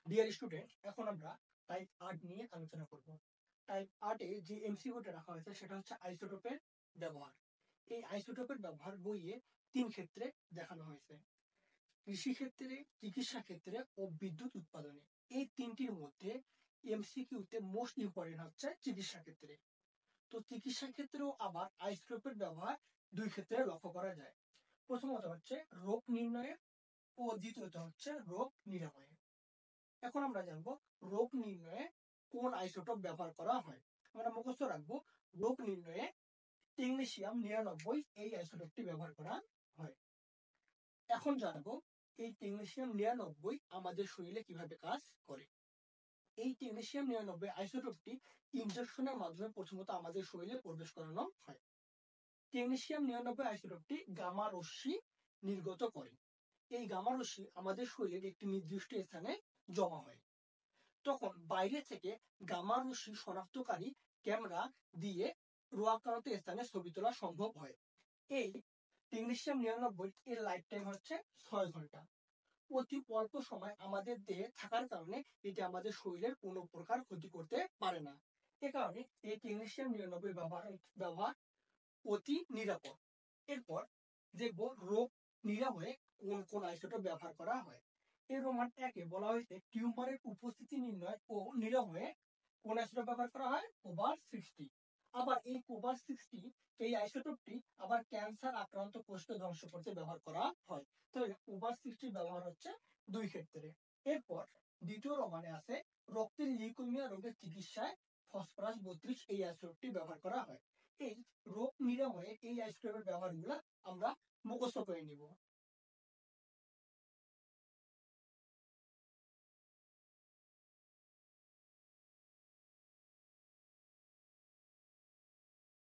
Dear student, এখন আমরা type 8 নিয়ে আলোচনা করব। টাইপ 8 এ যে এমসিকিউটা রাখা হয়েছে সেটা হচ্ছে আইসোটোপের ব্যবহার। এই আইসোটোপের ব্যবহার বইয়ে 3 ক্ষেত্রে দেখানো হয়েছে: কৃষি ক্ষেত্রে, চিকিৎসা ক্ষেত্রে ও বিদ্যুৎ উৎপাদনে। এই তিনটির মধ্যে এমসিকিউতে মোস্ট ইম্পর্টেন্ট হচ্ছে চিকিৎসা ক্ষেত্রে। তো চিকিৎসা ক্ষেত্রেও আবার আইসোটোপের ব্যবহার দুই ক্ষেত্রে লক্ষ্য করা যায়। প্রথমত হচ্ছে রোগ নির্ণয়ে ও দ্বিতীয়ত হচ্ছে রোগ নিরাময়ে। এখন আমরা জানবো রোগ নির্ণয়ে কোন আইসোটোপ ব্যবহার করা হয়। আমরা মুখস্থ রাখবো রোগ নির্ণয়ে টেকনিশিয়াম 99 এই আইসোটোপটি ব্যবহার করা হয়। এখন জানবো এই টেকনিশিয়াম 99 আমাদের শরীরে কিভাবে কাজ করে। এই টেকনিশিয়াম 99 আইসোটোপটি ইনজেকশনের মাধ্যমে প্রথমত আমাদের শরীরে প্রবেশ করানো হয়। টেকনিশিয়াম 99 আইসোটোপটি গামা রশ্মি নির্গত করে। এই গামা রশ্মি আমাদের শরীরের একটি নির্দিষ্ট স্থানে জমা হয়। তখন বাইরে থেকে গামা রশ্মি শনাক্তকারী ক্যামেরা দিয়ে রোগাক্রান্ত স্থানে ছবি তোলা সম্ভব হয়। এই টেকনিশিয়াম 99 এর লাইফ টাইম হচ্ছে 6 ঘন্টা। অতি অল্প সময় আমাদের দেহে থাকার কারণে এটি আমাদের শরীরের কোনো প্রকার ক্ষতি করতে পারে না। এ কারণে এই টেকনিশিয়াম 99 ব্যবহার অতি নিরাপদ। এরপর দেখব রোগ নিরাময়ে কোন কোন আইসোটোপ ব্যবহার করা হয়। এই রোমান 1 বলা হয়েছে টিউমারের উপস্থিতি নির্ণয় ও নিরাময়ে কোন আইসোটোপ ব্যবহার করা হয়? কোবার 60। আবার এই কোবার 60 এই আইসোটোপটি আবার ক্যান্সার আক্রান্ত কোষকে ধ্বংস করতে ব্যবহার করা হয়। তো কোবার 60 ব্যবহার হচ্ছে দুই ক্ষেত্রে। এরপর দ্বিতীয় রোমানে আছে রক্তের লিউকেমিয়া রোগের চিকিৎসায় ফসফরাস 32 এই আইসোটোপটি ব্যবহার করা হয়। এই রোগ নিরাময়ে এই আইসোটোপের ব্যবহারগুলো আমরা মুখস্থ করে নিব।